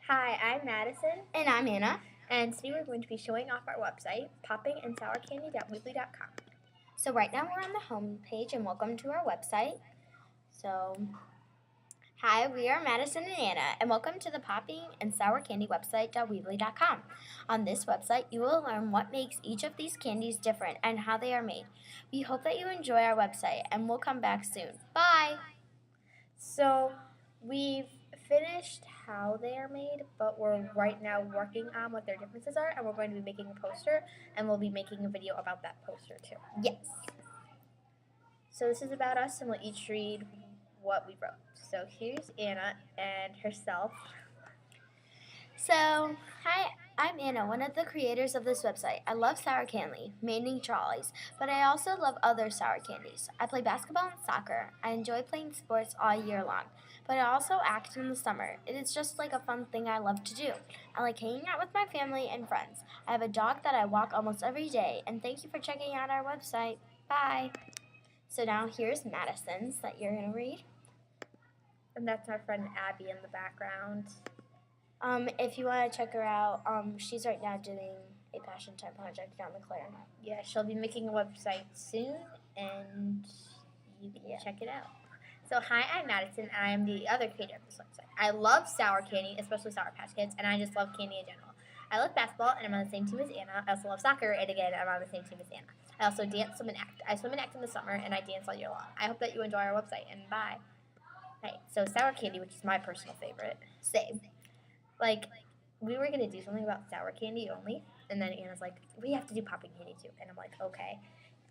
Hi, I'm Madison, And I'm Anna. and today we're going to be showing off our website, poppingandsourcandy.weebly.com. So right now we're on the home page and welcome to our website. So, hi, we are Madison and Anna and welcome to the Popping and Sour Candy website.weebly.com. On this website, you will learn what makes each of these candies different and how they are made. We hope that you enjoy our website and we'll come back soon. Bye! So, we've finished how they are made, but we're right now working on what their differences are, and we're going to be making a poster, and we'll be making a video about that poster too. Yes. So this is about us, and we'll each read what we wrote. So here's Anna and herself. So, hi, I'm Anna, one of the creators of this website. I love sour candy, mainly Charlie's, but I also love other sour candies. I play basketball and soccer. I enjoy playing sports all year long, but I also act in the summer. It is just like a fun thing I love to do. I like hanging out with my family and friends. I have a dog that I walk almost every day, and thank you for checking out our website. Bye. So now here's Madison's that you're going to read. And that's our friend Abby in the background. If you want to check her out, she's right now doing a Passion Time project down the Claire. Yeah, she'll be making a website soon, and you can check it out. So hi, I'm Madison, and I am the other creator of this website. I love sour candy, especially Sour Patch Kids, and I just love candy in general. I love basketball, and I'm on the same team as Anna. I also love soccer, and again, I'm on the same team as Anna. I also dance, swim, and act. I swim and act in the summer, and I dance all year long. I hope that you enjoy our website, and bye. Right, so sour candy, which is my personal favorite. Same. Like, we were going to do something about sour candy only, and then Anna's like, we have to do popping candy too. And I'm like, okay.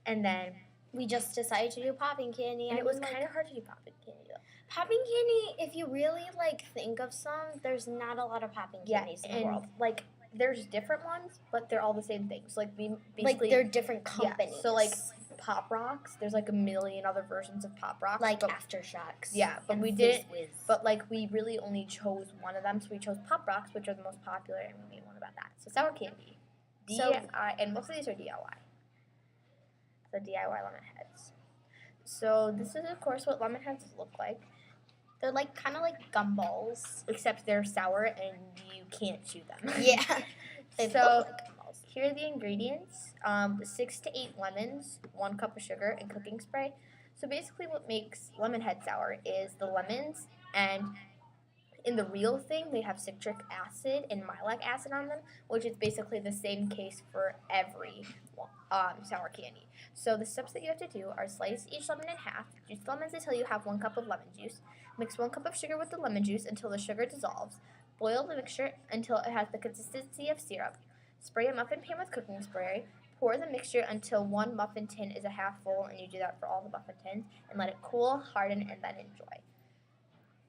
And then we just decided to do popping candy. And it was kind of hard to do popping candy though. Popping candy, if you really think of some, there's not a lot of popping candies in the world. Like, there's different ones, but they're all the same things. Like, we basically. They're different companies. Yeah, so, Pop Rocks, there's a million other versions of Pop Rocks. Aftershocks. Yeah, but we didn't. But we really only chose one of them. So we chose Pop Rocks, which are the most popular, and we made one about that. So sour candy, and most of these are DIY. So DIY lemon heads. So this is of course what lemon heads look like. They're kind of like gumballs, except they're sour and you can't chew them. Yeah. They look like gumballs. Here are the ingredients: 6 to 8 lemons, 1 cup of sugar, and cooking spray. So basically, what makes lemon head sour is the lemons, and in the real thing, they have citric acid and malic acid on them, which is basically the same case for every sour candy. So the steps that you have to do are slice each lemon in half, juice the lemons until you have 1 cup of lemon juice, mix 1 cup of sugar with the lemon juice until the sugar dissolves, boil the mixture until it has the consistency of syrup, spray a muffin pan with cooking spray, pour the mixture until 1 muffin tin is a half full, and you do that for all the muffin tins, and let it cool, harden, and then enjoy.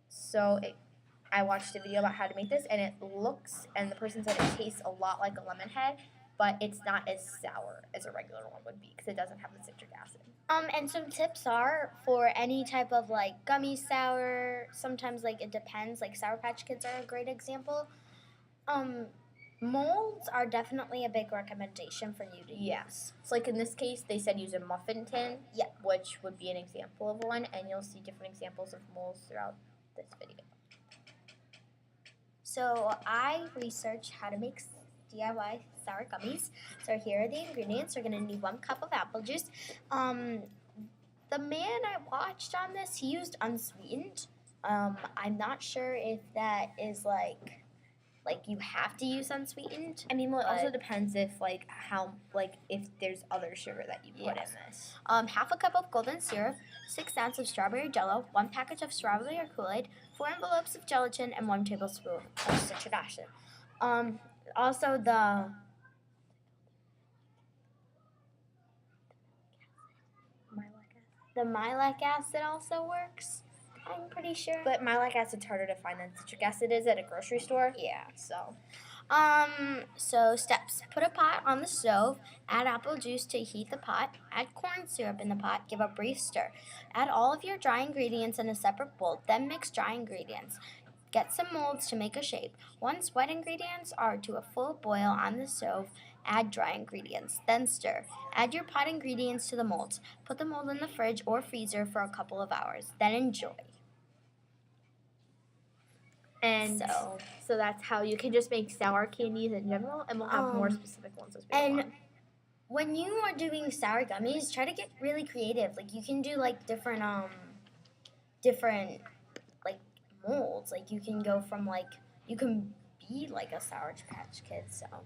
So I watched a video about how to make this, and and the person said it tastes a lot like a lemon head, but it's not as sour as a regular one would be because it doesn't have the citric acid. And some tips are for any type of gummy sour. Sometimes it depends. Sour Patch Kids are a great example. Molds are definitely a big recommendation for you to use. So in this case, they said use a muffin tin, which would be an example of one, and you'll see different examples of molds throughout this video. So I researched how to make DIY sour gummies. So here are the ingredients. We're going to need 1 cup of apple juice. The man I watched on this, he used unsweetened. I'm not sure if that is you have to use unsweetened. I mean, well, it also depends if if there's other sugar that you put in this. Half a cup of golden syrup, 6 ounces of strawberry jello, 1 package of strawberry or Kool-Aid, 4 envelopes of gelatin, and 1 tablespoon of citric acid. Also the malic acid also works, I'm pretty sure. But malic acid's harder to find than citric acid is at a grocery store. Yeah. So steps. Put a pot on the stove, add apple juice to heat the pot, add corn syrup in the pot, give a brief stir. Add all of your dry ingredients in a separate bowl, then mix dry ingredients. Get some molds to make a shape. Once wet ingredients are to a full boil on the stove, add dry ingredients, then stir. Add your pot ingredients to the molds. Put the mold in the fridge or freezer for a couple of hours, then enjoy. And so that's how you can just make sour candies in general, and we'll have more specific ones as we go on. When you are doing sour gummies, try to get really creative. Like you can do like different like molds. Like you can go from like you can be like a Sour Patch Kid.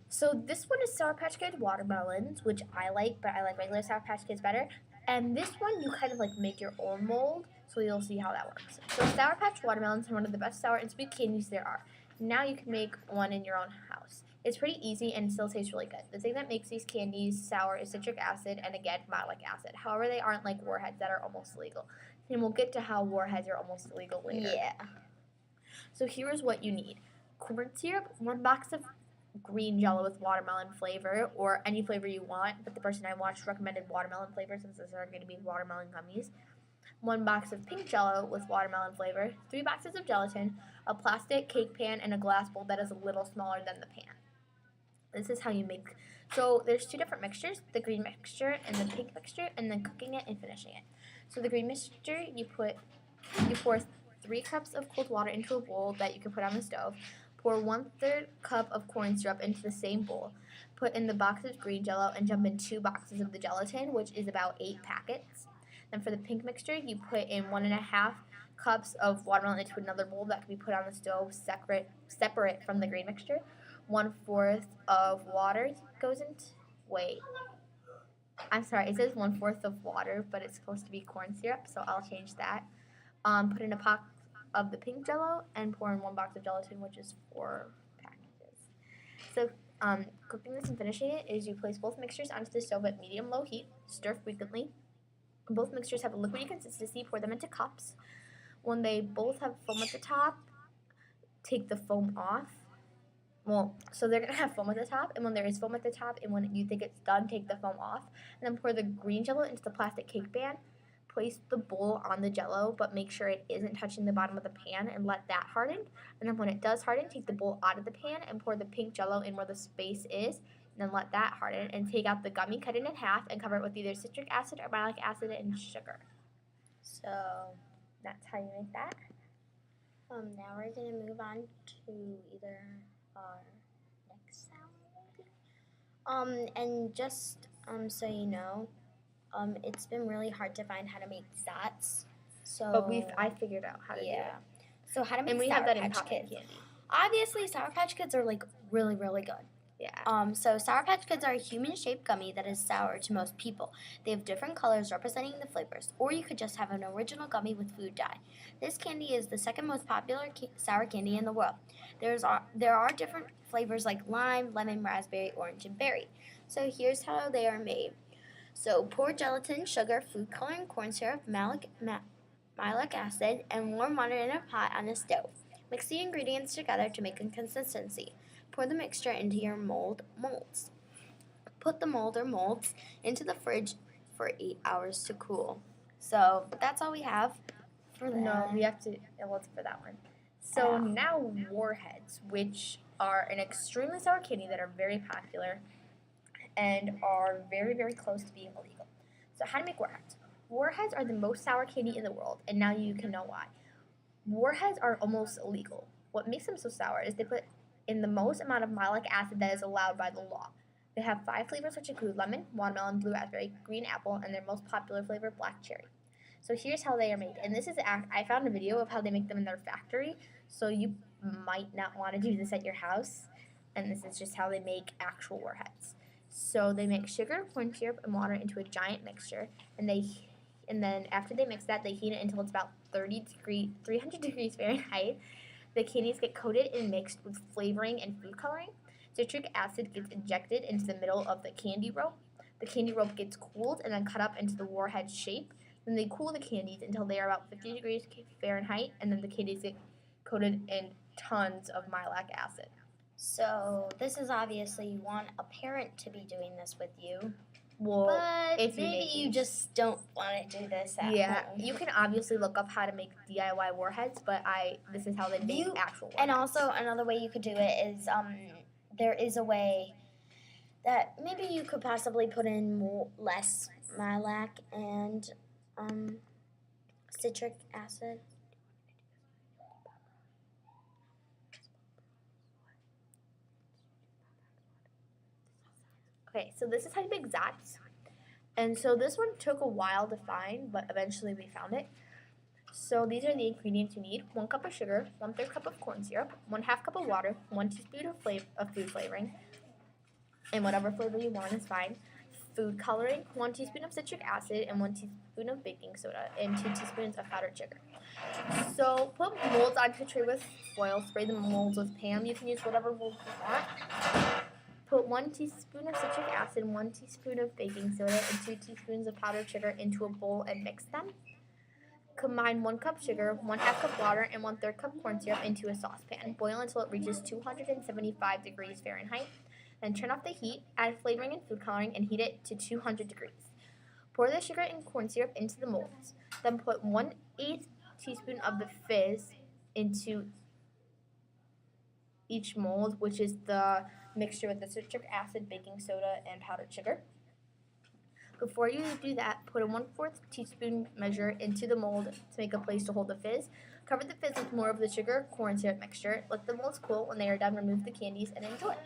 So this one is Sour Patch Kid watermelons, which I like, but I like regular Sour Patch Kids better. And this one you kind of like make your own mold, so you'll see how that works. So Sour Patch watermelons are one of the best sour and sweet candies there are. Now you can make one in your own house. It's pretty easy and still tastes really good. The thing that makes these candies sour is citric acid and again malic acid. However, they aren't like warheads that are almost illegal. And we'll get to how warheads are almost illegal later. Yeah. So here is what you need. Corn syrup, 1 box of green Jello with watermelon flavor, or any flavor you want, but the person I watched recommended watermelon flavor since these are going to be watermelon gummies. 1 box of pink Jello with watermelon flavor, 3 boxes of gelatin, a plastic cake pan, and a glass bowl that is a little smaller than the pan. This is how you make. So there's 2 different mixtures, the green mixture and the pink mixture, and then cooking it and finishing it. So the green mixture, you pour 3 cups of cold water into a bowl that you can put on the stove. Pour 1/3 cup of corn syrup into the same bowl. Put in the box of green Jello and jump in 2 boxes of the gelatin, which is about 8 packets. Then for the pink mixture, you put in 1.5 cups of watermelon into another bowl that can be put on the stove separate from the green mixture. 1/4 of water goes into. Wait. I'm sorry, it says 1/4 of water, but it's supposed to be corn syrup, so I'll change that. Put in a pot of the pink Jello and pour in 1 box of gelatin, which is 4 packages. So, cooking this and finishing it is you place both mixtures onto the stove at medium-low heat, stir frequently. When both mixtures have a liquidy consistency, pour them into cups. When they both have foam at the top, take the foam off. Well, so they're going to have foam at the top, and when there is foam at the top, and when you think it's done, take the foam off. And then pour the green Jello into the plastic cake pan. Place the bowl on the Jello, but make sure it isn't touching the bottom of the pan and let that harden. And then when it does harden, take the bowl out of the pan and pour the pink Jello in where the space is, and then let that harden. And take out the gummy, cut it in half, and cover it with either citric acid or malic acid and sugar. So that's how you make that. Now we're going to move on to either our next sound. And just so you know, it's been really hard to find how to make Zats. But I figured out how to do it. So how to make and we Sour have that Patch in Poppin' Kids. Candy. Obviously, Sour Patch Kids are like really, really good. Yeah. So Sour Patch Kids are a human-shaped gummy that is sour to most people. They have different colors representing the flavors, or you could just have an original gummy with food dye. This candy is the second most popular sour candy in the world. There are different flavors like lime, lemon, raspberry, orange, and berry. So here's how they are made. So pour gelatin, sugar, food coloring, corn syrup, malic acid, and warm water in a pot on a stove. Mix the ingredients together to make a consistency. Pour the mixture into your molds. Put the mold or molds into the fridge for 8 hours to cool. So that's all we have for that. No, we have to. Let's for that one. So now warheads, which are an extremely sour candy that are very popular and are very, very close to being illegal. So how to make warheads? Warheads are the most sour candy in the world, and now you can know why. Warheads are almost illegal. What makes them so sour is they put in the most amount of malic acid that is allowed by the law. They have 5 flavors, which include lemon, watermelon, blue raspberry, green apple, and their most popular flavor, black cherry. So here's how they are made. And this is, I found a video of how they make them in their factory, so you might not want to do this at your house. And this is just how they make actual warheads. So they make sugar, corn syrup, and water into a giant mixture, and then after they mix that, they heat it until it's about 300 degrees Fahrenheit. The candies get coated and mixed with flavoring and food coloring. Citric acid gets injected into the middle of the candy rope. The candy rope gets cooled and then cut up into the warhead shape. Then they cool the candies until they are about 50 degrees Fahrenheit, and then the candies get coated in tons of malic acid. So this is obviously you want a parent to be doing this with you. Well, but if maybe you just don't want to do this at home. You can obviously look up how to make DIY warheads, but this is how they make actual warheads. And also another way you could do it is there is a way that maybe you could possibly put in less malic and citric acid. Okay, so this is how you make Zats. And so this one took a while to find, but eventually we found it. So these are the ingredients you need: 1 cup of sugar, 1/3 cup of corn syrup, 1/2 cup of water, 1 teaspoon of food flavoring, and whatever flavor you want is fine. Food coloring, 1 teaspoon of citric acid, and 1 teaspoon of baking soda, and 2 teaspoons of powdered sugar. So put molds onto a tray with foil. Spray the molds with Pam. You can use whatever mold you want. Put 1 teaspoon of citric acid, 1 teaspoon of baking soda, and 2 teaspoons of powdered sugar into a bowl and mix them. Combine 1 cup sugar, 1/2 cup water, and 1/3 cup corn syrup into a saucepan. Boil until it reaches 275 degrees Fahrenheit. Then turn off the heat, add flavoring and food coloring, and heat it to 200 degrees. Pour the sugar and corn syrup into the molds. Then put 1/8 teaspoon of the fizz into each mold, which is the mixture with the citric acid, baking soda, and powdered sugar. Before you do that, put a 1/4 teaspoon measure into the mold to make a place to hold the fizz. Cover the fizz with more of the sugar corn syrup mixture. Let the molds cool. When they are done, remove the candies and enjoy.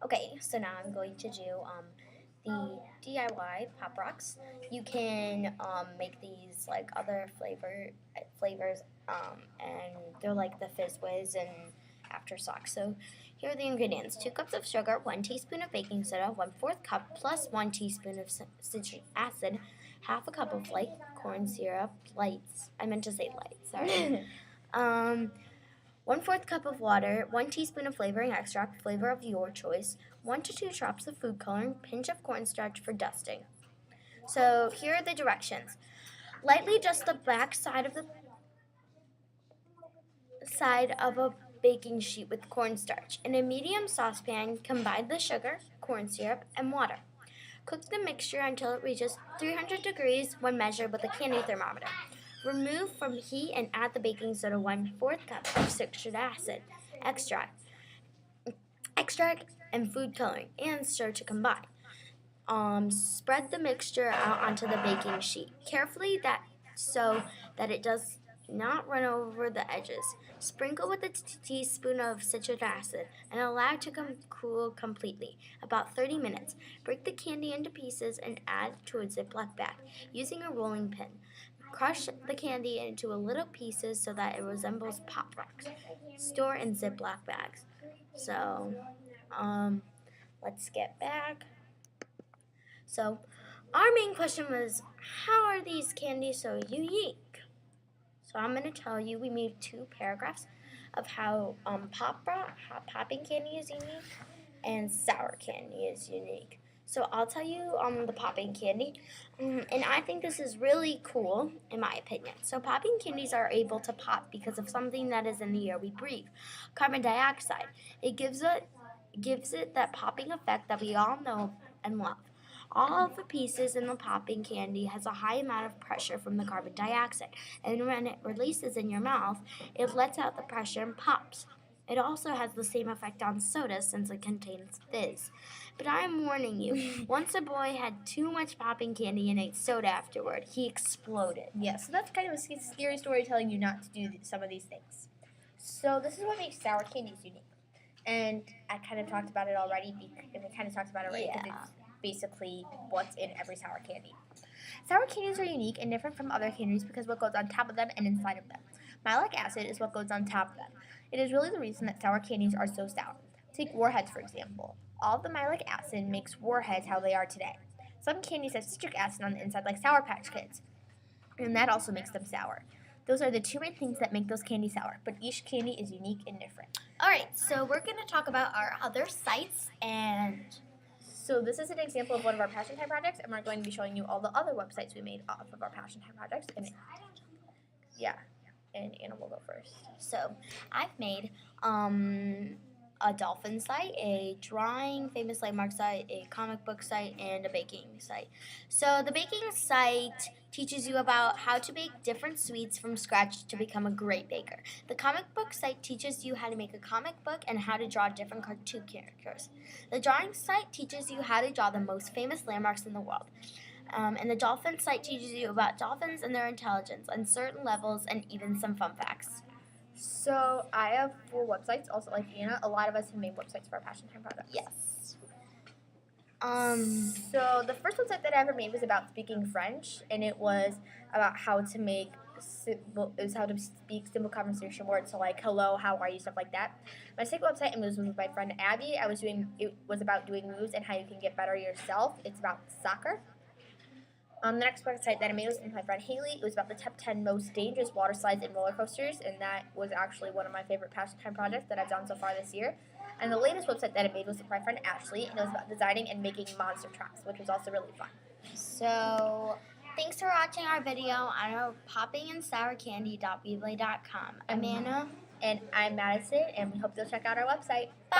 Okay, so now I'm going to do the DIY Pop Rocks. You can make these like other flavors, and they're like the Fizz Whiz and After Socks. So here are the ingredients: 2 cups of sugar, 1 teaspoon of baking soda, 1/4 cup plus 1 teaspoon of citric acid, half a cup of light corn syrup, lights. I meant to say light. Sorry. 1/4 cup of water, 1 teaspoon of flavoring extract, flavor of your choice, 1 to 2 drops of food coloring, pinch of cornstarch for dusting. So here are the directions. Lightly dust the back side of a baking sheet with cornstarch. In a medium saucepan, combine the sugar, corn syrup, and water. Cook the mixture until it reaches 300 degrees when measured with a candy thermometer. Remove from heat and add the baking soda 1/4 cup of citric acid extract and food coloring, and stir to combine. Spread the mixture out onto the baking sheet carefully so that it does not run over the edges. Sprinkle with a teaspoon of citric acid and allow to cool completely, about 30 minutes. Break the candy into pieces and add to a Ziploc bag using a rolling pin. Crush the candy into little pieces so that it resembles Pop Rocks. Store in Ziploc bags. So, let's get back. So, our main question was, how are these candies so unique? So I'm going to tell you, we made 2 paragraphs of how popping candy is unique and sour candy is unique. So I'll tell you the popping candy, and I think this is really cool in my opinion. So popping candies are able to pop because of something that is in the air we breathe, carbon dioxide. It gives it that popping effect that we all know and love. All of the pieces in the popping candy has a high amount of pressure from the carbon dioxide, and when it releases in your mouth, it lets out the pressure and pops. It also has the same effect on soda since it contains fizz. But I'm warning you, once a boy had too much popping candy and ate soda afterward, he exploded. Yeah, so that's kind of a scary story telling you not to do some of these things. So this is what makes sour candies unique. And I kind of talked about it already, because it's basically what's in every sour candy. Sour candies are unique and different from other candies because what goes on top of them and inside of them. Malic acid is what goes on top of them. It is really the reason that sour candies are so sour. Take warheads, for example. All of the malic acid makes warheads how they are today. Some candies have citric acid on the inside, like Sour Patch Kids, and that also makes them sour. Those are the 2 main things that make those candies sour, but each candy is unique and different. Alright, so we're going to talk about our other sites, and so this is an example of one of our Passion Time projects, and we're going to be showing you all the other websites we made off of our Passion Time projects. And Anna will go first. So I've made a dolphin site, a drawing famous landmark site, a comic book site, and a baking site. So the baking site teaches you about how to bake different sweets from scratch to become a great baker. The comic book site teaches you how to make a comic book and how to draw different cartoon characters. The drawing site teaches you how to draw the most famous landmarks in the world. And the dolphin site teaches you about dolphins and their intelligence on certain levels and even some fun facts. So I have 4 websites, also like Anna. A lot of us have made websites for our Passion Time projects. Yes. So the first website that I ever made was about speaking French, and it was about how to make how to speak simple conversation words, so like hello, how are you, stuff like that. My second website was with my friend Abby. It was about doing moves and how you can get better yourself. It's about soccer. The next website that I made was with my friend Haley. It was about the top 10 most dangerous water slides and roller coasters, and that was actually one of my favorite pastime projects that I've done so far this year. And the latest website that I made was with my friend Ashley, and it was about designing and making monster trucks, which was also really fun. So, thanks for watching our video on our poppingandsourcandy.weebly.com. I'm Anna. And I'm Madison, and we hope you'll check out our website. Bye!